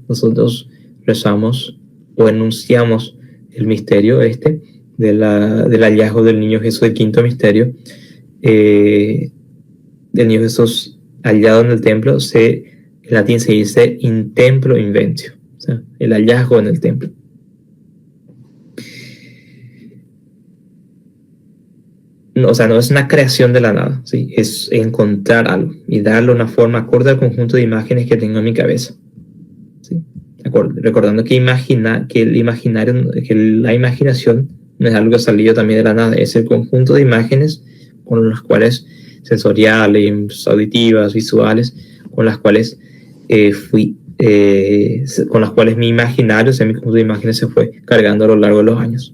nosotros rezamos o enunciamos el misterio del hallazgo del niño Jesús, el quinto misterio, del niño Jesús hallado en el templo. En latín se dice in templo inventio, o sea, el hallazgo en el templo. O sea, no es una creación de la nada, ¿sí? Es encontrar algo y darle una forma acorde al conjunto de imágenes que tengo en mi cabeza, ¿sí? Recordando que la imaginación no es algo salido también de la nada, es el conjunto de imágenes con las cuales sensoriales, auditivas, visuales, con las cuales mi imaginario, o sea, mi conjunto de imágenes se fue cargando a lo largo de los años.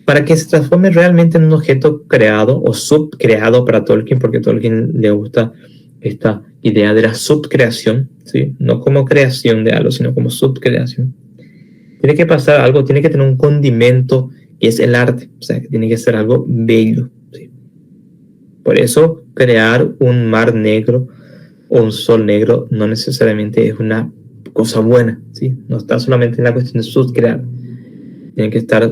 Para que se transforme realmente en un objeto creado o subcreado para Tolkien, porque a Tolkien le gusta esta idea de la subcreación, ¿sí? No como creación de algo, sino como subcreación. Tiene que pasar algo, tiene que tener un condimento que es el arte, o sea, que tiene que ser algo bello, ¿sí? Por eso crear un mar negro o un sol negro no necesariamente es una cosa buena, ¿sí? No está solamente en la cuestión de subcrear, tiene que estar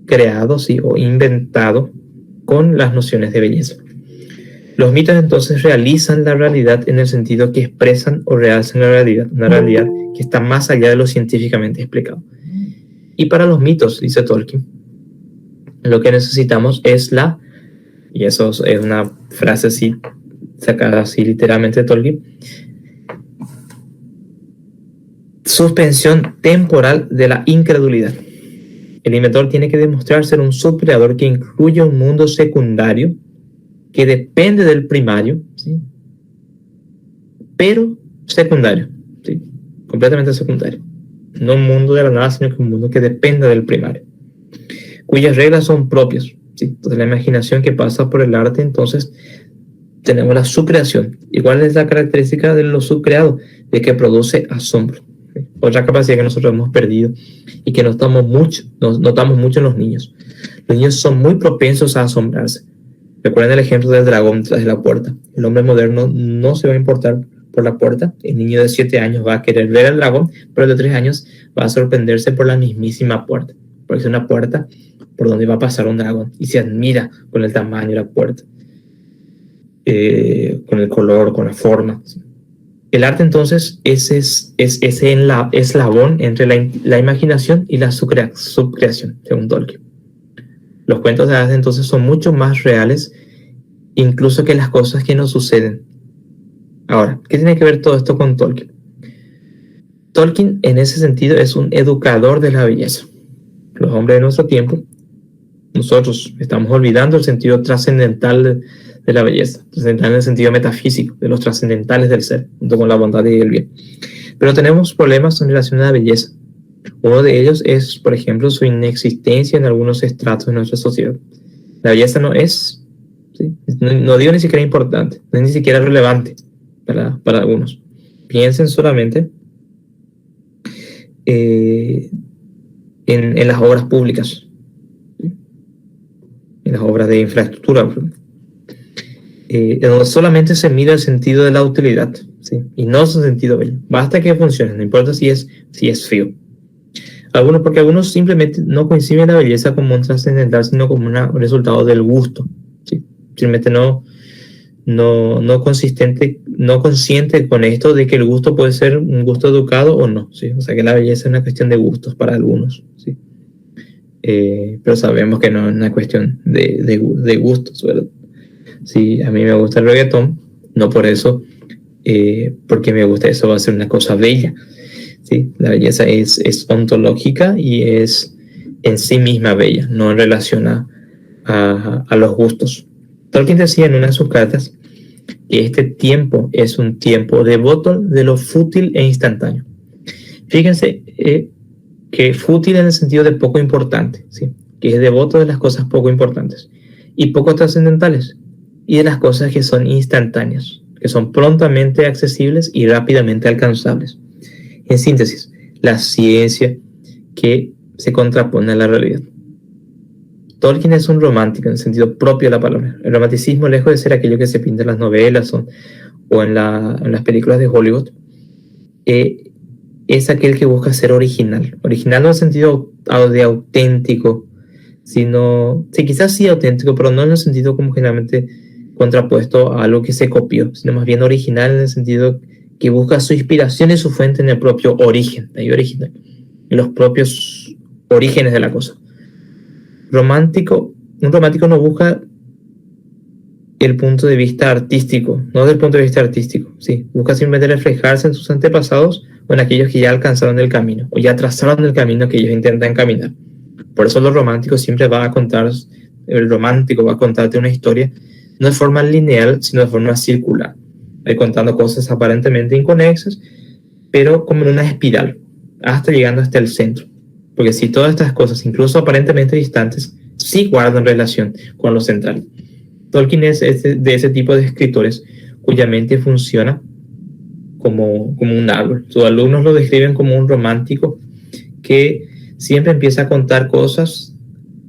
creado, ¿sí? O inventado con las nociones de belleza. Los mitos entonces realizan la realidad en el sentido que expresan o realzan la realidad, una realidad que está más allá de lo científicamente explicado. Y para los mitos, dice Tolkien, lo que necesitamos es y eso es una frase así, sacada así literalmente de Tolkien, suspensión temporal de la incredulidad. El inventor tiene que demostrar ser un subcreador que incluye un mundo secundario que depende del primario, ¿sí? Pero secundario, ¿sí? Completamente secundario. No un mundo de la nada, sino que un mundo que depende del primario, cuyas reglas son propias, ¿sí? Entonces la imaginación que pasa por el arte, entonces tenemos la subcreación. ¿Y cuál es la característica de lo subcreado? De que produce asombro. Otra capacidad que nosotros hemos perdido y que notamos mucho en los niños. Los niños son muy propensos a asombrarse. Recuerden el ejemplo del dragón tras de la puerta. El hombre moderno no se va a importar por la puerta. El niño de 7 años va a querer ver al dragón, pero el de 3 años va a sorprenderse por la mismísima puerta. Porque es una puerta por donde va a pasar un dragón y se admira con el tamaño de la puerta, con el color, con la forma. El arte entonces es ese eslabón entre la imaginación y la subcreación, según Tolkien. Los cuentos de hadas entonces son mucho más reales incluso que las cosas que nos suceden. Ahora, ¿qué tiene que ver todo esto con Tolkien? Tolkien en ese sentido es un educador de la belleza. Los hombres de nuestro tiempo, nosotros estamos olvidando el sentido trascendental de la belleza, trascendental en el sentido metafísico, de los trascendentales del ser, junto con la bondad y el bien. Pero tenemos problemas en relación a la belleza. Uno de ellos es, por ejemplo, su inexistencia en algunos estratos de nuestra sociedad. La belleza no es, ¿sí? No digo ni siquiera importante, no es ni siquiera relevante para algunos. Piensen solamente en las obras públicas, ¿sí? En las obras de infraestructura, donde solamente se mira el sentido de la utilidad, ¿sí? Y no su sentido bello. Basta que funcione, no importa si es feo. Porque algunos simplemente no conciben la belleza como un trascendental, sino como un resultado del gusto, ¿sí? Simplemente no consciente con esto de que el gusto puede ser un gusto educado o no, ¿sí? O sea que la belleza es una cuestión de gustos para algunos, ¿sí? Pero sabemos que no es una cuestión de gustos, ¿verdad? Si a mí me gusta el reggaetón, no por eso, porque me gusta eso va a ser una cosa bella. ¿sí? La belleza es ontológica y es en sí misma bella, no en relación a los gustos. Tolkien decía en una de sus cartas que este tiempo es un tiempo devoto de lo fútil e instantáneo. Fíjense que fútil en el sentido de poco importante, ¿sí? Que es devoto de las cosas poco importantes y poco trascendentales, y de las cosas que son instantáneas, que son prontamente accesibles y rápidamente alcanzables. En síntesis, la ciencia que se contrapone a la realidad. Tolkien es un romántico en el sentido propio de la palabra. El romanticismo, lejos de ser aquello que se pinta en las novelas o en las películas de Hollywood, es aquel que busca ser original. Original no en el sentido de auténtico, sino, sí, quizás sí auténtico, pero no en el sentido como generalmente contrapuesto a algo que se copió, sino más bien original en el sentido que busca su inspiración y su fuente en el propio origen, ahí original, en los propios orígenes de la cosa. Un romántico no busca el punto de vista artístico, no del punto de vista artístico, sí, busca simplemente reflejarse en sus antepasados o en aquellos que ya alcanzaron el camino, o ya trazaron el camino que ellos intentan caminar. Por eso el romántico va a contarte una historia no de forma lineal, sino de forma circular, contando cosas aparentemente inconexas, pero como en una espiral, hasta llegando hasta el centro. Porque si todas estas cosas, incluso aparentemente distantes, sí guardan relación con lo central. Tolkien es de ese tipo de escritores cuya mente funciona como un árbol. Sus alumnos lo describen como un romántico que siempre empieza a contar cosas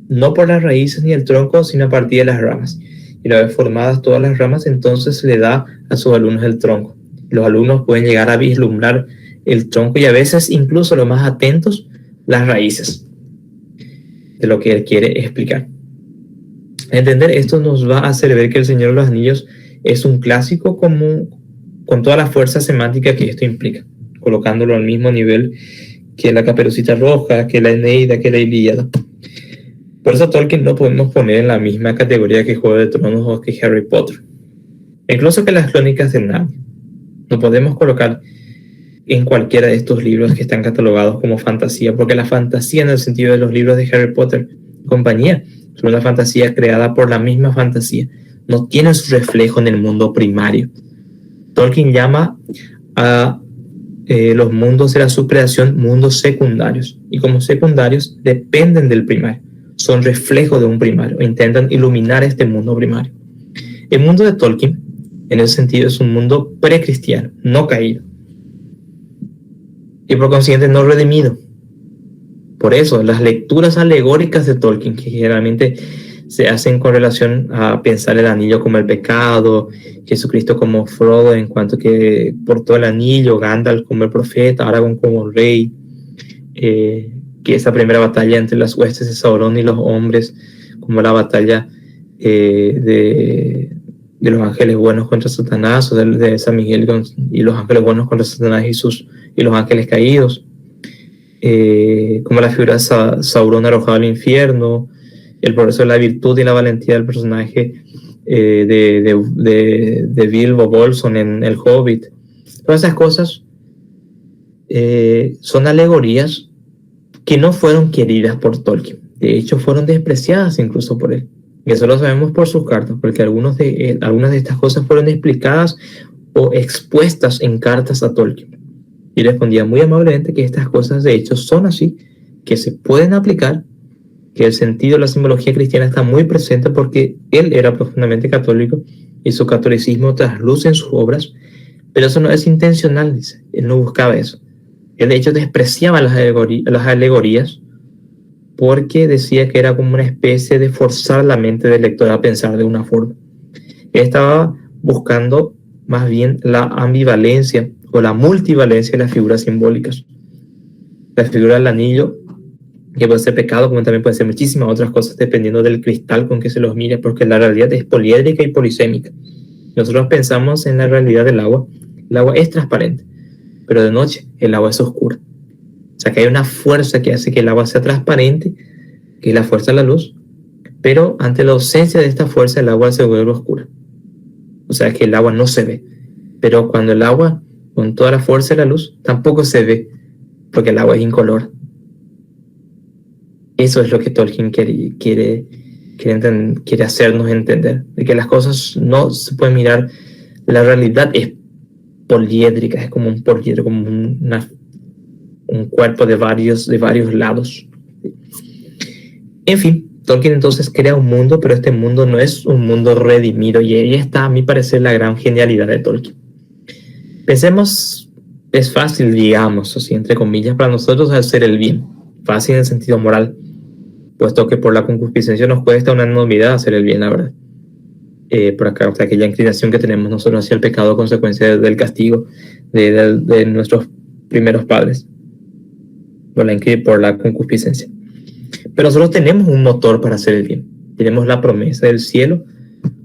no por las raíces ni el tronco, sino a partir de las ramas. Y una vez formadas todas las ramas, entonces le da a sus alumnos el tronco. Los alumnos pueden llegar a vislumbrar el tronco y a veces incluso los más atentos, las raíces de lo que él quiere explicar. Entender esto nos va a hacer ver que El Señor de los Anillos es un clásico común, con toda la fuerza semántica que esto implica, colocándolo al mismo nivel que la Caperucita Roja, que la Eneida, que la Ilíada. Por eso Tolkien no podemos poner en la misma categoría que Juego de Tronos o que Harry Potter. Incluso que las Crónicas del Narnia. No podemos colocar en cualquiera de estos libros que están catalogados como fantasía, porque la fantasía en el sentido de los libros de Harry Potter y compañía es una fantasía creada por la misma fantasía. No tiene su reflejo en el mundo primario. Tolkien llama a los mundos de la subcreación mundos secundarios, y como secundarios dependen del primario, son reflejo de un primario, e intentan iluminar este mundo primario. El mundo de Tolkien, en ese sentido, es un mundo precristiano, no caído, y por consiguiente no redimido. Por eso, las lecturas alegóricas de Tolkien, que generalmente se hacen con relación a pensar el anillo como el pecado, Jesucristo como Frodo en cuanto que portó el anillo, Gandalf como el profeta, Aragorn como el rey, que esa primera batalla entre las huestes de Sauron y los hombres, como la batalla de los ángeles buenos contra Satanás, o de San Miguel y los ángeles buenos contra Satanás y los ángeles caídos, como la figura de Sauron arrojado al infierno, el progreso de la virtud y la valentía del personaje de Bilbo Bolsón en El Hobbit. Todas esas cosas son alegorías que no fueron queridas por Tolkien. De hecho, fueron despreciadas incluso por él. Y eso lo sabemos por sus cartas, porque algunas de estas cosas fueron explicadas o expuestas en cartas a Tolkien. Y respondía muy amablemente que estas cosas de hecho son así, que se pueden aplicar, que el sentido de la simbología cristiana está muy presente porque él era profundamente católico y su catolicismo trasluce en sus obras, pero eso no es intencional, dice. Él no buscaba eso. Él de hecho despreciaba las alegorías porque decía que era como una especie de forzar la mente del lector a pensar de una forma. Él estaba buscando más bien la ambivalencia o la multivalencia de las figuras simbólicas. La figura del anillo, que puede ser pecado, como también puede ser muchísimas otras cosas dependiendo del cristal con que se los mire, porque la realidad es poliédrica y polisémica. Nosotros pensamos en la realidad del agua. El agua es transparente, pero de noche el agua es oscura. O sea que hay una fuerza que hace que el agua sea transparente, que es la fuerza de la luz, pero ante la ausencia de esta fuerza el agua se vuelve oscura. O sea que el agua no se ve, pero cuando el agua con toda la fuerza de la luz tampoco se ve porque el agua es incolora. Eso es lo que Tolkien quiere hacernos entender, de que las cosas no se pueden mirar, la realidad es poliédrica, es como un poliedro, como un cuerpo de varios lados. En fin, Tolkien entonces crea un mundo, pero este mundo no es un mundo redimido, y ahí está, a mi parecer, la gran genialidad de Tolkien. Pensemos, es fácil, digamos, así entre comillas, para nosotros hacer el bien, fácil en el sentido moral, puesto que por la concupiscencia nos cuesta una enormidad hacer el bien, la verdad. Por acá, o sea, aquella inclinación que tenemos nosotros hacia el pecado, consecuencia del castigo de nuestros primeros padres, por la concupiscencia. Pero nosotros tenemos un motor para hacer el bien. Tenemos la promesa del cielo,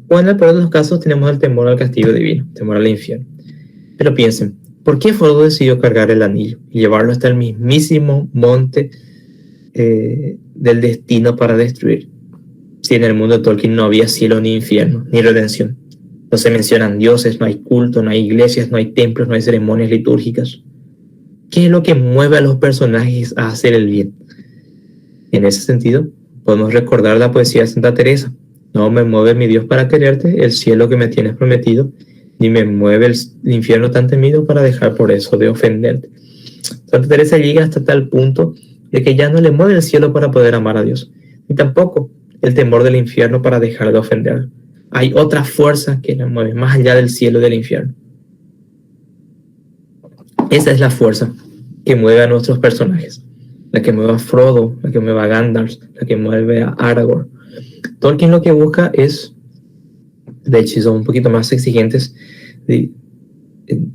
o en el peor de los casos tenemos el temor al castigo divino, temor al infierno. Pero piensen, ¿por qué Frodo decidió cargar el anillo y llevarlo hasta el mismísimo monte del destino para destruir? Si en el mundo de Tolkien no había cielo ni infierno, ni redención. No se mencionan dioses, no hay culto, no hay iglesias, no hay templos, no hay ceremonias litúrgicas. ¿Qué es lo que mueve a los personajes a hacer el bien? En ese sentido, podemos recordar la poesía de Santa Teresa. No me mueve mi Dios para quererte, el cielo que me tienes prometido, ni me mueve el infierno tan temido para dejar por eso de ofenderte. Santa Teresa llega hasta tal punto de que ya no le mueve el cielo para poder amar a Dios, ni tampoco el temor del infierno para dejar de ofenderlo. Hay otra fuerza que la mueve más allá del cielo y del infierno. Esa es la fuerza que mueve a nuestros personajes, la que mueve a Frodo, la que mueve a Gandalf, la que mueve a Aragorn. Tolkien lo que busca es, de hecho, si son un poquito más exigentes,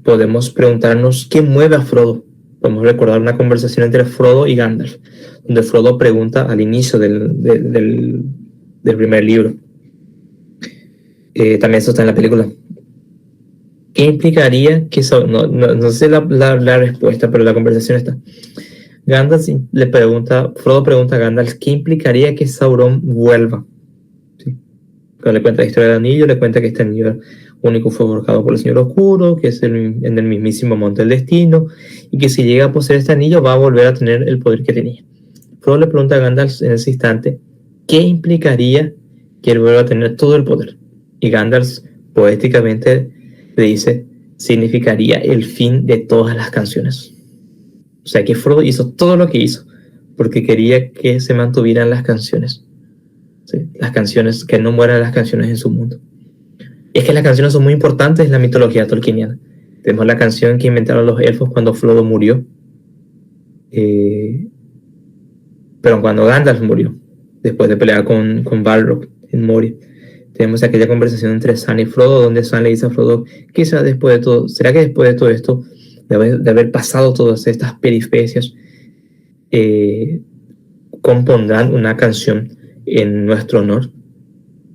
podemos preguntarnos qué mueve a Frodo. Podemos recordar una conversación entre Frodo y Gandalf, donde Frodo pregunta al inicio del primer libro. También eso está en la película. ¿Qué implicaría que no sé la respuesta, pero la conversación está. Frodo pregunta a Gandalf ¿qué implicaría que Sauron vuelva? ¿Sí? Cuando le cuenta la historia del anillo, le cuenta que este anillo único fue forjado por el Señor Oscuro, que es en el mismísimo monte del destino, y que si llega a poseer este anillo va a volver a tener el poder que tenía. Frodo le pregunta a Gandalf en ese instante ¿qué implicaría que él vuelva a tener todo el poder? Y Gandalf poéticamente le dice, significaría el fin de todas las canciones. O sea que Frodo hizo todo lo que hizo porque quería que se mantuvieran las canciones. ¿Sí? Las canciones, que no mueran las canciones en su mundo. Y es que las canciones son muy importantes en la mitología tolkieniana. Tenemos la canción que inventaron los elfos cuando Frodo murió. Pero cuando Gandalf murió, después de pelear con Balrog en Moria. Tenemos aquella conversación entre Sam y Frodo, donde Sam le dice a Frodo, ¿será que después de todo esto, de haber pasado todas estas peripecias, compondrán una canción en nuestro honor?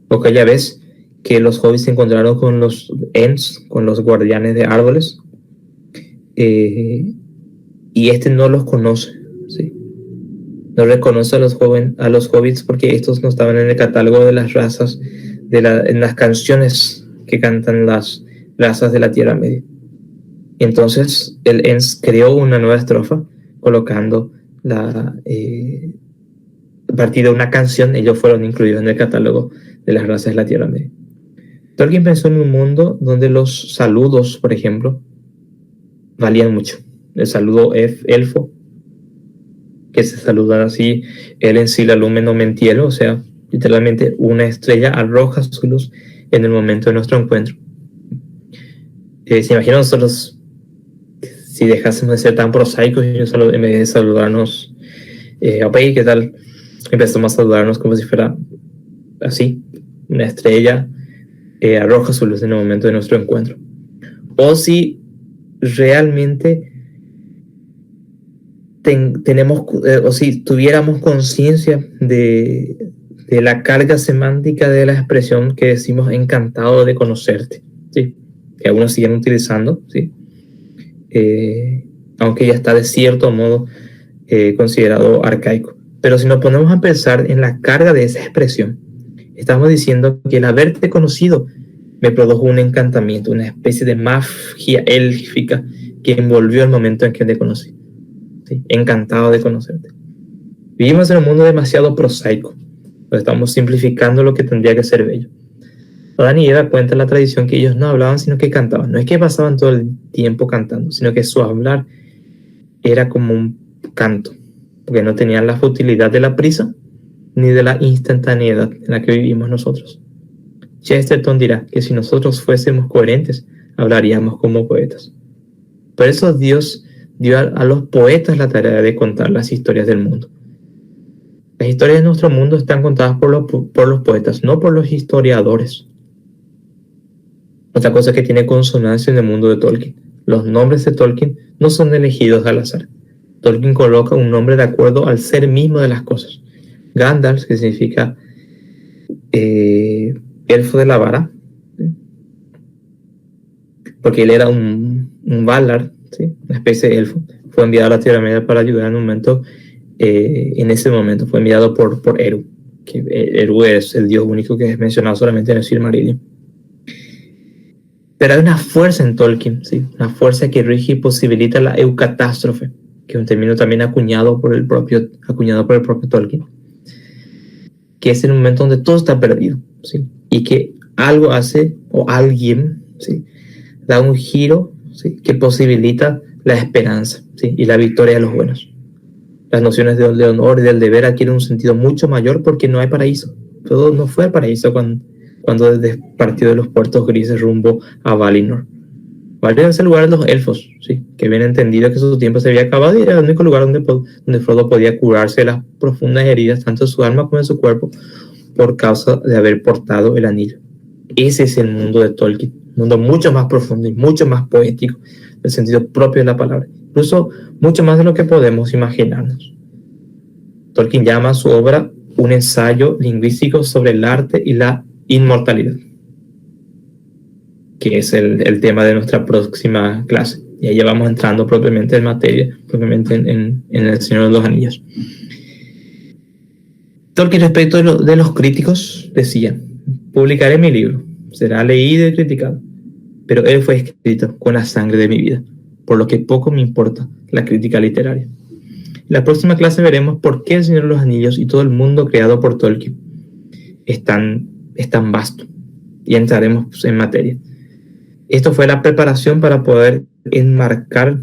O aquella vez que los hobbits se encontraron con los Ents, con los guardianes de árboles, y este no los conoce, ¿sí? No reconoce a los hobbits porque estos no estaban en el catálogo de las razas, en las canciones que cantan las razas de la Tierra Media. Entonces el Ents creó una nueva estrofa colocando a partir de una canción, ellos fueron incluidos en el catálogo de las razas de la Tierra Media. Tolkien pensó en un mundo donde los saludos, por ejemplo, valían mucho. El saludo elfo, que se saludan así, el en sí la lumen omen cielo, o sea, literalmente una estrella arroja su luz en el momento de nuestro encuentro. Se imaginan nosotros si dejásemos de ser tan prosaicos y en vez de saludarnos, ok, ¿qué tal? Empezamos a saludarnos como si fuera así, una estrella arroja su luz en el momento de nuestro encuentro. O si realmente o si tuviéramos conciencia de la carga semántica de la expresión que decimos encantado de conocerte, ¿sí? Que algunos siguen utilizando, ¿sí? Aunque ya está de cierto modo considerado arcaico. Pero si nos ponemos a pensar en la carga de esa expresión, estamos diciendo que el haberte conocido me produjo un encantamiento, una especie de magia élfica que envolvió el momento en que te conocí. ¿sí? Encantado de conocerte. Vivimos en un mundo demasiado prosaico, donde estamos simplificando lo que tendría que ser bello. Adán y Eva cuentan la tradición que ellos no hablaban, sino que cantaban. No es que pasaban todo el tiempo cantando, sino que su hablar era como un canto, porque no tenían la futilidad de la prisa ni de la instantaneidad en la que vivimos nosotros. Chesterton dirá que si nosotros fuésemos coherentes, hablaríamos como poetas. Por eso Dios dio a los poetas la tarea de contar las historias del mundo. Las historias de nuestro mundo están contadas por los poetas, no por los historiadores. Otra cosa que tiene consonancia en el mundo de Tolkien: los nombres de Tolkien no son elegidos al azar. Tolkien coloca un nombre de acuerdo al ser mismo de las cosas. Gandalf, que significa elfo de la vara, ¿sí? Porque él era un Valar, ¿sí? Una especie de elfo. Fue enviado a la Tierra Media para ayudar en ese momento. Fue enviado por Eru, que Eru es el dios único que es mencionado solamente en el Silmarillion. Pero hay una fuerza en Tolkien, ¿sí? Una fuerza que rige y posibilita la eucatástrofe, que es un término también acuñado por el propio Tolkien, que es el momento donde todo está perdido, ¿sí? Y que algo hace, o alguien, ¿sí?, da un giro, ¿sí?, que posibilita la esperanza, ¿sí?, y la victoria de los buenos. Las nociones de honor y del deber adquieren un sentido mucho mayor porque no hay paraíso. Todo no fue paraíso cuando partió de los puertos grises rumbo a Valinor. Valinor es el lugar de los elfos, ¿sí?, que habían entendido que su tiempo se había acabado y era el único lugar donde Frodo podía curarse de las profundas heridas, tanto en su alma como en su cuerpo, por causa de haber portado el anillo. Ese es el mundo de Tolkien, un mundo mucho más profundo y mucho más poético, en el sentido propio de la palabra, incluso mucho más de lo que podemos imaginarnos. Tolkien llama a su obra un ensayo lingüístico sobre el arte y la inmortalidad, que es el tema de nuestra próxima clase. Y ahí ya vamos entrando propiamente en materia, propiamente en El Señor de los Anillos. Tolkien, respecto de los críticos, decía: publicaré mi libro, será leído y criticado, pero él fue escrito con la sangre de mi vida, por lo que poco me importa la crítica literaria. En la próxima clase veremos por qué El Señor de los Anillos y todo el mundo creado por Tolkien es tan vasto, y entraremos en materia. Esto fue la preparación para poder enmarcar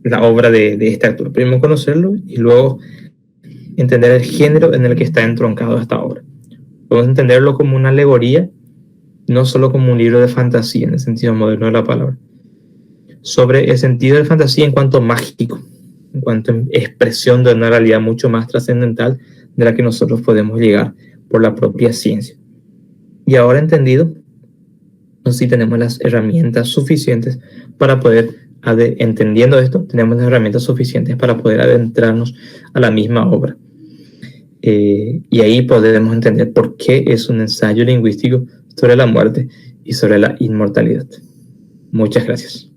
la obra de este autor. Primero conocerlo y luego entender el género en el que está entroncado esta obra. Podemos entenderlo como una alegoría, no solo como un libro de fantasía en el sentido moderno de la palabra, sobre el sentido de fantasía en cuanto mágico, en cuanto a expresión de una realidad mucho más trascendental de la que nosotros podemos llegar por la propia ciencia. Y ahora entendido, sí tenemos las herramientas suficientes para poder, entendiendo esto, tenemos las herramientas suficientes para poder adentrarnos a la misma obra. Y ahí podemos entender por qué es un ensayo lingüístico sobre la muerte y sobre la inmortalidad. Muchas gracias.